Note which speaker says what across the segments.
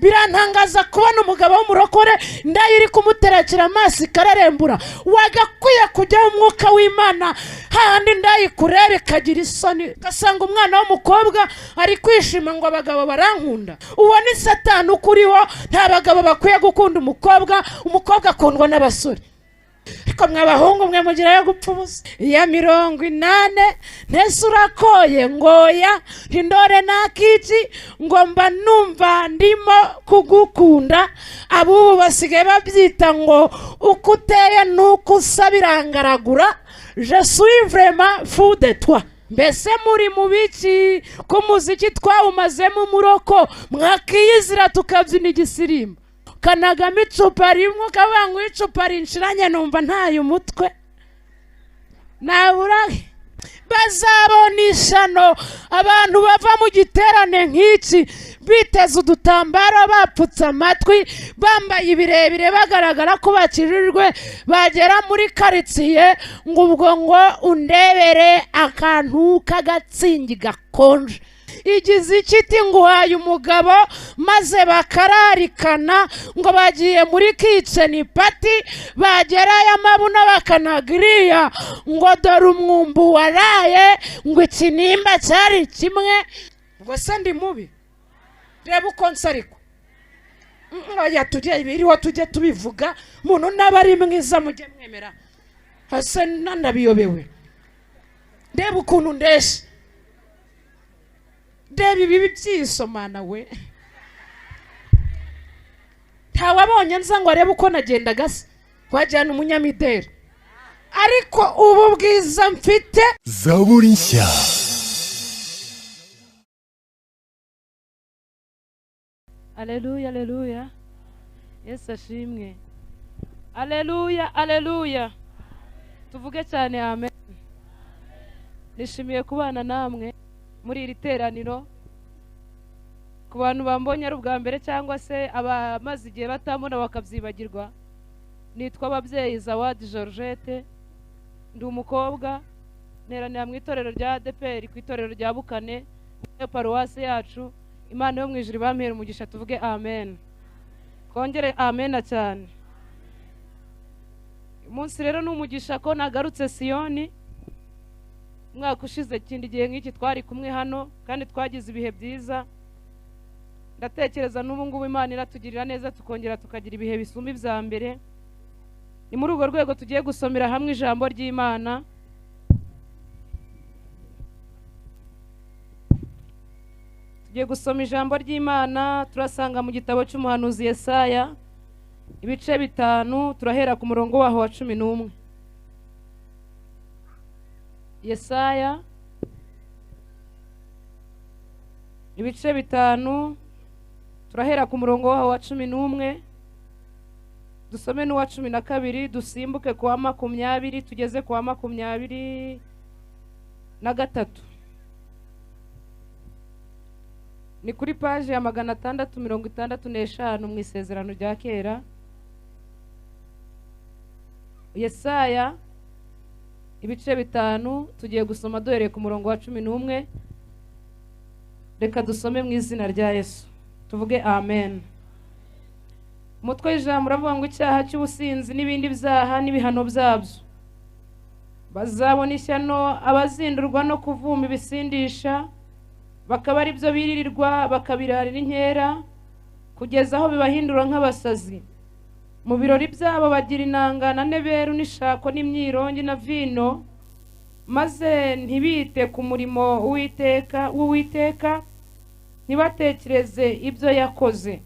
Speaker 1: Birantangaza kubona umugabo w'umurokore ndayo iri kumuterekera amaso ikararembura. Wagakwiye kujya umwuka w'Imana handi ndayi kurebe ikagira isoni, gasanga umwana w'umukobwa ari kwishima ngo abagabo barankunda. Uwo ni Satani ukuriho. Nta bagabo bakwiye gukunda umukobwa, umukobwa akundwa n'abasore. Ariko mwabahungu mwe mugira yo gupfa ubusa. Ya 80 ntese urakoye ngoya ntindore nakiki ngo mba numva ndimo kugukunda. Abubu basigaye babyita ngo uko uteye nuko usa birangaragura. Je suis vraiment fou de toi. Mbese muri mu biki ko muziki twawumazemo umuroko mwakiyizira tukabyina igisirimba kanagama icupa rimwe ukabanga icupa rinshiranye numva ntayo umutwe nabura bazabona ishano abantu bava mu giterane nk'iki biteze udutambaro bapfutse amatwi bambaye ibirebire bagaragara ko bakirirwe bagera muri karitsiye ngo ubwo ngo undebere akantu k'agatsingi gakonje. Igize ikiti nguhaye umugabo maze bakararikana ngo bagiye muri kitchen party bagerayo amabuna bakanagiriya ngo dore umwumbu waraye ngo ikinimba cyari kimwe. Ngo se ndi mubi reba uko nsariko ya tujye ibiriho tujye tubivuga muntu n'abari mwiza mujye mwemera hase nanabiyobewe. Reba ukuntu ndeshe Debi bibi byisomana we. Ntawabonye nza ngo arebe uko nagendaga se wajyana umunyamideli. Ariko ubu bwiza mfite
Speaker 2: Zaburi nshya.
Speaker 3: Aleluya aleluya. Yesu ashimwe. Aleluya aleluya. Tuvuge cyane amen. Nishimiye kubana namwe muri iri teraniro. Ku bantu bambonye ari ubwa mbere cyangwa se abamaze igihe batamubona bakabyibagirwa, nitwa ababyeyi Zawadi Georgette, ndi umukobwa neranira mu itorero rya ADPR ku itorero rya Bukane muri paruwasi yacu. Imana yo mu ijuru bampera umugisha. Tuvuge amen. Kongere amen cyane. Umunsi rero n'umugisha ko nagarutse Siyoni. Mwaka ushize kindi gihe nk'iki twari kumwe hano kandi twagize ibihe byiza. Ndatekereza n'ubu ngubu Imana iratugirira neza tukongera tukagira ibihe bisumba ibya mbere. Ni muri urwo rwego tugiye gusomera hamwe ijambo ry'Imana. Tugiye gusoma ijambo ry'Imana turasanga mu gitabo cy'umuhanuzi Yesaya ibice 5 turahera ku murongo waho wa 11. Yesaya ibice 5 turahera ku murongo waho wa 11 dusome n'uwa 12 dusimbuke ku wa 20 tugeze ku wa 23. Ni kuri page ya 665 mu isezerano rya kera. Yesaya ibice 5 tugiye gusoma duhereye ku murongo wa 11. Reka dusome mu izina rya Yesu. Tuvuge amen. Umutwe w'ijambo uravuga ngo icyaha cy'ubusinzi n'ibindi byaha n'ibihano byabyo. Bazabona ishyano abazindurwa no kuvuma ibisindisha, bakaba ari byo biririrwa bakabirarira inkera kugeza aho bibahindura nk'abasazi. Mu birori byabo bagira inanga na neberu n'ishako n'imyirongi na vino, maze ntibite ku murimo w'Uwiteka ntibatekereze ibyo yakoze.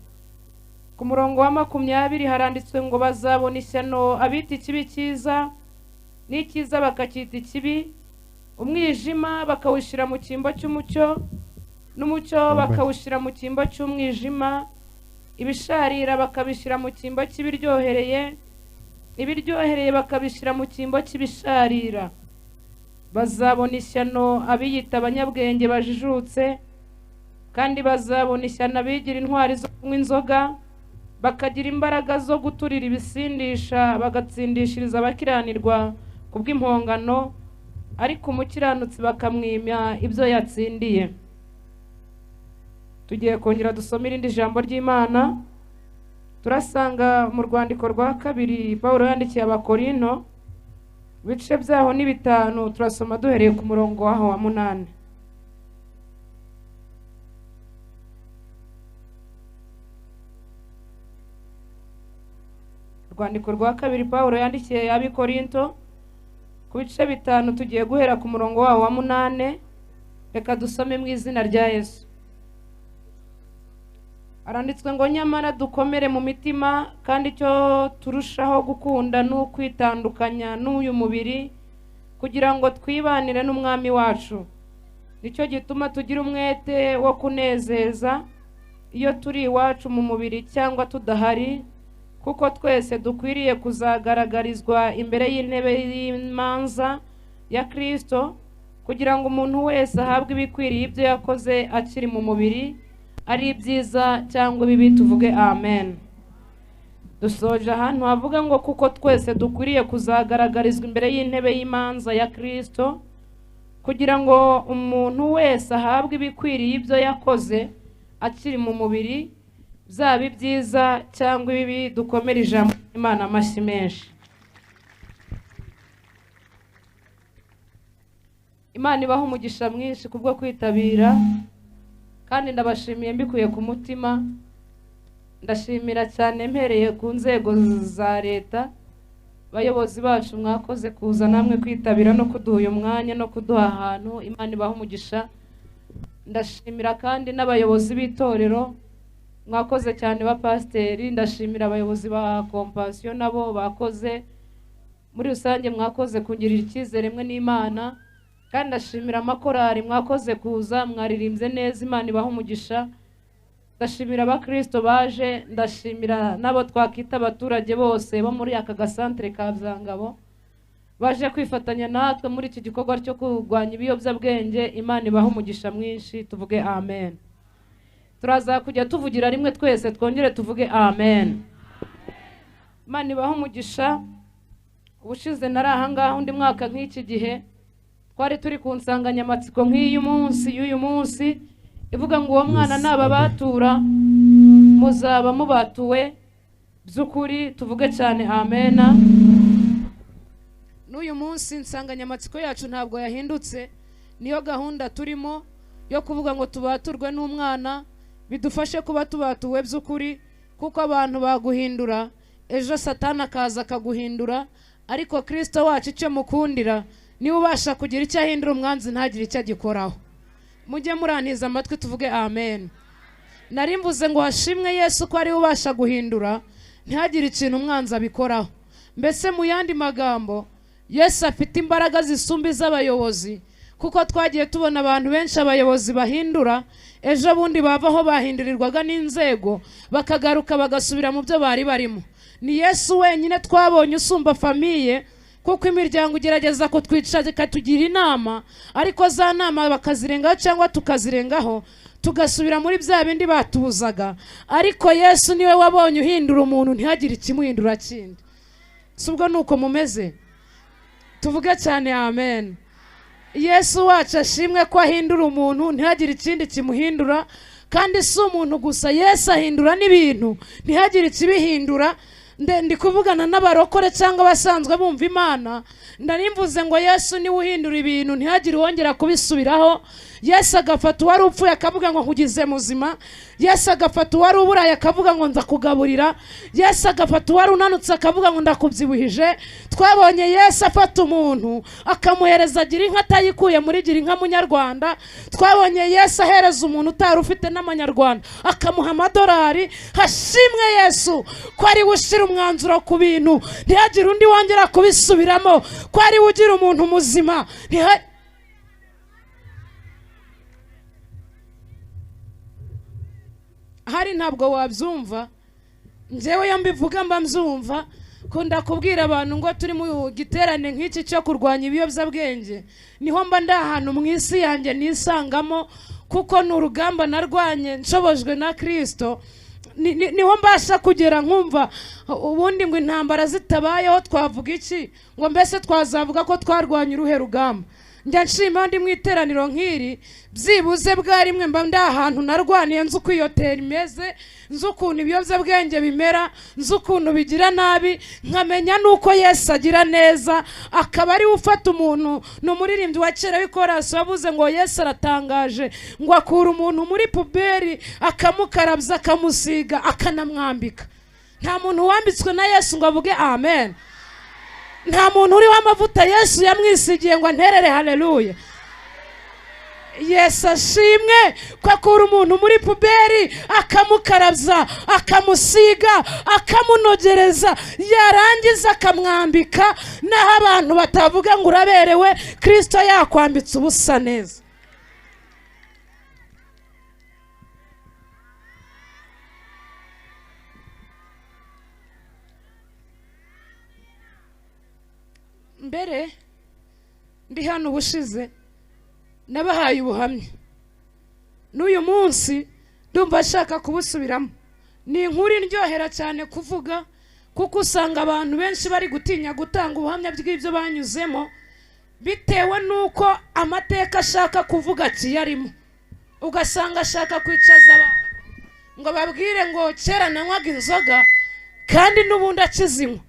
Speaker 3: Ku murongo wa 20 haranditswe ngo bazabona ishyano abita ikibi cyiza n'ikiza bakacyita ikibi, umwijima bakawushyira mu cyimbo cy'umucyo n'umucyo bakawushyira mu cyimbo cy'umwijima, ibisharira bakabishyira mu cyimbo cy'ibiryohereye, ibiryohereye bakabishyira mu cyimbo cy'ibisharira. Bazabona ishyano abiyita abanyabwenge bajijutse, kandi bazabona ishyano abigira intwari zo kunywa inzoga, bakagira imbaraga zo guturira ibisindisha bagatsindishiriza abakiranirwa kubw'impongano, ariko umukiranutsi bakamwimya ibyo yatsindiye. tugiye kongera dusoma irindi jambo ry'Imana. Turasanga mu rwandiko rwa kabiri Pawulo yandikiye Abakorinto, ibice byaho ni 5, turasoma duhereye ku murongo waho wa 8. Urwandiko rwa kabiri Pawulo yandikiye Abakorinto, ku bice 5 tugiye guhera ku murongo waho wa 8. Reka dusome mu izina rya Yesu. Aranditswe ngo nyamara dukomere mu mitima, kandi icyo turushaho gukunda n'ukwitandukanya n'uyu mubiri, kugira ngo twibanire n'umwami wacu. Nicyo gituma tugira umwete wo kunezeza iyo turi iwacu mu mubiri cyangwa tudahari, kuko twese dukwiriye kuzagaragarizwa imbere y'intebe y'imanza ya Kristo, kugira ngo umuntu wese ahabwe ibikwiriye ibyo yakoze akiri mu mubiri, ari ibyiza cyangwa bibi, tuvuge amen. Dusoje ahantu havuga ngo kuko twese dukwiriye kuzagaragarizwa imbere y'intebe y'imanza ya Kristo, kugira ngo umuntu wese ahabwe ibikwiriye ibyo yakoze akiri mu mubiri, byaba ibyiza cyangwa ibibi. Dukomere ijambo ry'Imana amashyi menshi. Imana ibaha umugisha mwinshi kubwo kwitabira, kandi ndabashimiye mbikuye ku mutima. Ndashimira cyane mpereye ku nzego za leta, bayobozi bacu mwakoze kuza namwe kwitabira no kuduha uyu mwanya no kuduha ahantu. Imana ibaha umugisha. Ndashimira kandi n'abayobozi b'itorero, mwakoze cyane ba pasiteri. Ndashimira abayobozi ba compassion nabo bakoze. Muri rusange mwakoze kungirira icyizere mwe n'Imana, kandi ndashimira amakorari mwakoze kuza, mwaririmbye neza. Imana ibaha umugisha. Ndashimira ba Kristo baje, ndashimira nabo twakita abaturage bose bo muri aka gasantere ka Byangabo baje kwifatanya natwe muri iki gikorwa cyo kurwanya ibiyobyabwenge. Imana ibaha umugisha mwinshi, tuvuge amen. Turaza kujya tuvugira rimwe twese, twongere tuvuge amen. Imana ibaha umugisha. Ubushize nari ahangaha undi mwaka nk'iki gihe, twari turi ku nsanganyamatsiko nk'uyu munsi ivuga ngo uwo mwana nababatura muzaba mubatuwe by'ukuri, tuvuge cyane amena.
Speaker 1: N'uyu munsi insanganyamatsiko yacu ntabwo yahindutse, niyo gahunda turimo yo kuvuga ngo tubaturwe n'umwana, bidufashe kuba tubatuwe by'ukuri, kuko abantu baguhindura, ejo Satani akaza akaguhindura, ariko Kristo wacu icyo mukundira niwe ubasha kugira icyo ahindura umwanzi ntagire icyo agikoraho. Mujye murantiza amatwi, tuvuge amen. Nari mvuze ngo hashimwe Yesu ko ari ubasha guhindura, ntihagire ikintu umwanzi abikoraho. Mbese mu yandi magambo, Yesu afite imbaraga zisumba iz'abayobozi, kuko twagiye tubona abantu benshi abayobozi bahindura, ejo bundi bavaho bahindurirwaga n'inzego, bakagaruka bagasubira mu byo bari barimo. Ni Yesu wenyine twabonye usumba famiye, kuko imiryango igerageza kutwica ikatugira inama, ariko za nama bakazirengaho cyangwa tukazirengaho, tugasubira muri bya bindi batubuzaga. Ariko Yesu niwe wabonye uhindura umuntu ntihagire ikimuhindura kindi. Subwo nuko mumeze, tuvuge cyane amen. Yesu wacu ashimwe ko ahindura umuntu ntihagire ikindi kimuhindura, kandi si umuntu gusa, Yesu ahindura n'ibintu ntihagire ikibihindura. Ndi kuvugana n'abarokore cyangwa abasanzwe bumva Imana, ndarimvuze ngo Yesu niwe uhindura ibintu ntihagire wongera kubisubiraho. Yesu agafata uwari upfuye akavuga ngo nkugize muzima. Yesu agafata uwari uburaye akavuga ngo ndakugaburira. Yesu agafata uwari unanutse akavuga ngo ndakubyibuhije. Twabonye Yesu afata umuntu akamuhereza gira inka atayikuye muri gira inka munyarwanda. Twabonye Yesu ahereza umuntu utari ufite n'amanyarwanda akamuha amadolari. Hashimwe Yesu ko ari ushira umwanzuro ku bintu ntihagire undi wongera kubisubiramo, ko ari ugira umuntu muzima. Hari ntabwo wabyumva, njyewe iyo mbivuga mba mbyumva. Ko ndakubwira abantu ngo turi mu giterane nk'iki cyo kurwanya ibiyobyabwenge, niho mba ndi ahantu mu isi yanjye nisangamo, kuko ni urugamba narwanye nshobojwe na Kristo. Niho mbasha kugera nkumva ubundi ngo intambara zitabayeho twavuga iki, ngo mbese twazavuga ko twarwanya uruhe rugamba. njya nshima ndi mu iteraniro nk'iri byibuze bwa rimwe mba ndi ahantu narwaniye nzi uko iyo tera imeze, nzi ukuntu ibiyobyabwenge bimera, nzi ukuntu bigira nabi, nkamenya nuko Yesu agira neza. Akaba ari ufata umuntu, ni umuririmbyi wa kera w'ikorasi wavuze ngo Yesu aratangaje, ngo akura umuntu muri puberi akamukarabya akamusiga akanamwambika. Nta muntu wambitswe na Yesu ngo avuge amen. Nta muntu uriho amavuta Yesu yamwisigiye ngo anterere haleluya. Yesu ashimwe ko akura umuntu muri puberi akamukarabya akamusiga akamunogereza, yarangiza akamwambika, naho abantu batavuga ngo uraberewe, Kristo yakwambitse ubusa neza. Mbere ndi hano ubushize nabahaye ubuhamya, n'uyu munsi ndumva ashaka kubusubiramo. Ni inkuru indyohera cyane kuvuga, kuko usanga abantu benshi bari gutinya gutanga ubuhamya bw'ibyo banyuzemo bitewe n'uko amateka ashaka kuvuga kiyarimo. Ugasanga ashaka kwicaza abantu ngo babwire ngo kera nanywaga inzoga kandi n'ubundi akizinywa.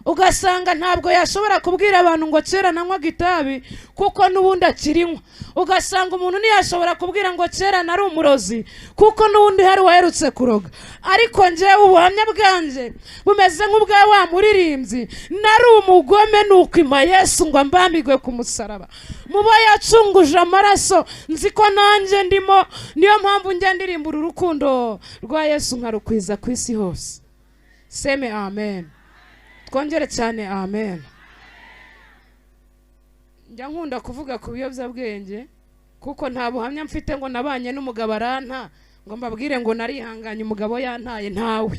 Speaker 1: Ugasanga ntabwo yashobora kubwira abantu ngo kera nanywaga itabi kuko n'ubundi akirinywa. Ugasanga umuntu ntiyashobora kubwira ngo kera nari umurozi kuko n'ubundi hari waherutse kuroga. Ariko njyewe ubuhamya bwanjye bumeze nk'ubwa wa muririmbyi, nari umugome nuko ima Yesu ngo ambambigwe ku musaraba, mubo yacunguje amaraso, nzi ko nanjye ndimo. Niyo mpamvu njya ndirimbura urukundo rwa Yesu nkarukwiza ku isi hose. Seme amen. Twongere cyane amen. Njya nkunda kuvuga ku biyobyabwenge kuko nta buhamya mfite ngo nabanye n'umugabo aranta ngo mbabwire ngo narihanganye umugabo yantaye, ntawe.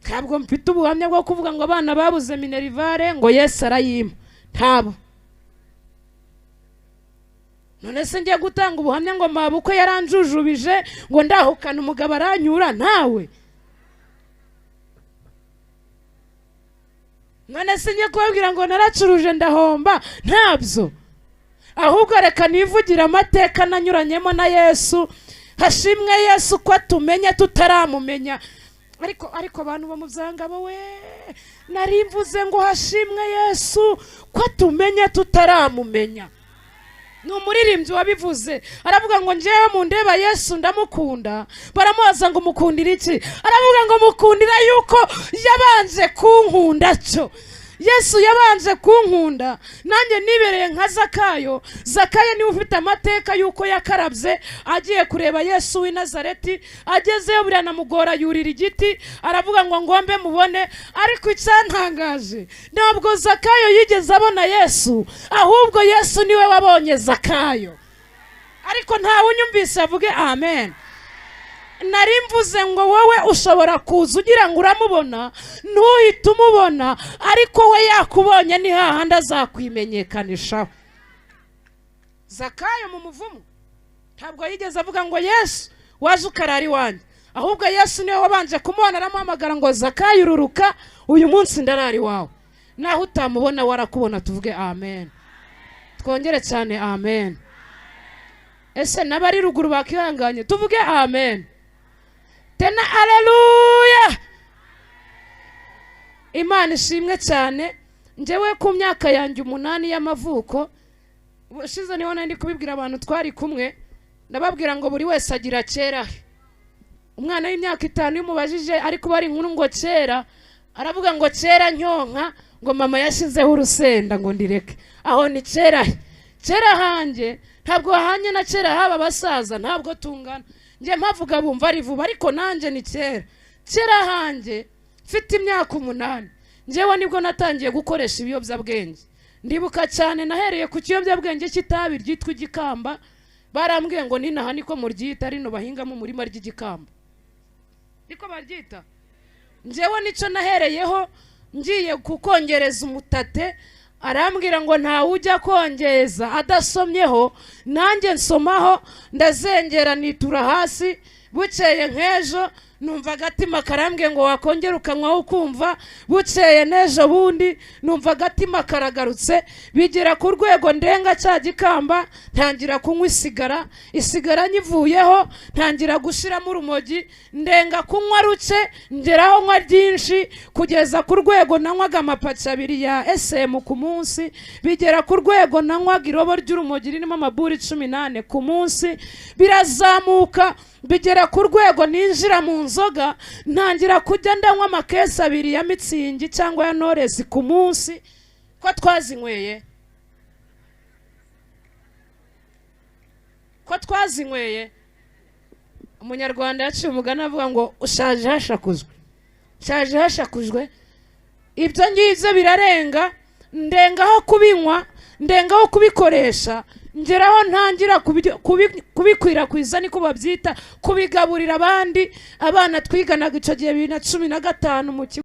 Speaker 1: Ntabwo mfite ubuhamya bwo kuvuga ngo abana babuze minerivare ngo Yesu arayima, ntabo. None se njye gutanga ubuhamya ngo mabukwe yaranjujubije ngo ndahukana umugabo aranyura, ntawe. None se njye kubabwira ngo naracuruje ndahomba, ntabyo. Ahubwo reka nivugira amateka nanyuranyemo na Yesu. Hashimwe Yesu ko atumenye tutaramumenya. Ariko abantu bo mu byangabo we, narimvuze ngo hashimwe Yesu ko atumenye tutaramumenya. Ni umuririmbyi wabivuze, aravuga ngo njyewe mu ndeba Yesu ndamukunda. Baramubaza ngo mukundira iki? Aravuga ngo mukundira yuko yabanje kunkunda cyo. Yesu yabanje kunkunda, nanjye nibereye nka Zakayo. Zakayo niwe ufite amateka yuko yakarabye agiye kureba Yesu w'i Nazareti. Agezeyo biranamugora yurira igiti, aravuga ngo ngombe mubone. Ariko icyantangaje ntabwo Zakayo yigeze abona Yesu, ahubwo Yesu niwe wabonye Zakayo. Ariko ntawe unyumvise avuge amen. Nari mvuze ngo wowe ushobora kuza ugira ngo uramubona, ntuhite umubona, ariko we yakubonye ni hahandi azakwimenyekanishaho. Zakayo mu muvumo ntabwo yigeze avuga ngo Yesu waje ukarara iwanjye, ahubwo Yesu niwe wabanje kumubona, aramuhamagara ngo Zakayo ururuka, uyu munsi ndarari wawe. Naho utamubona warakubona, tuvuge amen. Twongere cyane amen. Ese nabari ruguru bakihanganye, tuvuge amen. Tena haleluya. Imana ishimwe cyane. Njyewe ku myaka yanjye 8 y'amavuko, ubushize niho nandi kubibwira abantu twari kumwe, ndababwira ngo buri wese agira kera. Umwana w'imyaka 5 yumubajije ariko bari inkuru ngo kera, aravuga ngo kera nyonka ngo mama yashizeho urusenda ngo ndireke. Aho ni kera. Kera hanjye ntabwo hanye na kera haba basaza, ntabwo tungana. Nje mpavuga bumva ari vuba, ariko nanjye ni kera. Kera hanjye mfite imyaka 8, njyewe nibwo natangiye gukoresha ibiyobyabwenge. Ndibuka cyane nahereye ku kiyobyabwenge cy'itabi ryitwa igikamba. Barambwiye ngo ninaha niko muryita, rino bahinga mu murima ry'igikamba. Niko baryita. Njyewe nico nahereyeho, ngiye kukongereza umutate. Arambwira ngo nta ujya kongeza adasomyeho, nanjye nsomaho ndazengera nitura hasi. Bukeye nk'ejo numva agatima karambwe ngo wakongera ukanywaho ukumva bukeye n'ejo bundi numva agatima karagarutse bigera ku rwego ndenga cya gikamba ntangira kunywa isigara nyivuyeho ntangira gushiramo urumogi ndenga kunywa ruke ngeraho nywa ryinshi kugeza ku rwego nanywaga amapaki abiri ya SM ku munsi bigera ku rwego nanywaga irobo ry'urumogi ririmo amaburi 18 ku munsi birazamuka bigera ku rwego ninjira mu nzoga ntangira kujya ndanywa amakesi abiri ya mitsingi cyangwa ya Knowless ku munsi ko twazinyweye umunyarwanda yaciye umugani avuga ngo ushaje hashakujwe ibyo ngibyo birarenga ndengaho kubinywa ndengaho kubikoresha ngeraho ntangira kubikwirakwiza niko babyita kubigaburira abandi abana twiganaga icyo gihe 2015 mu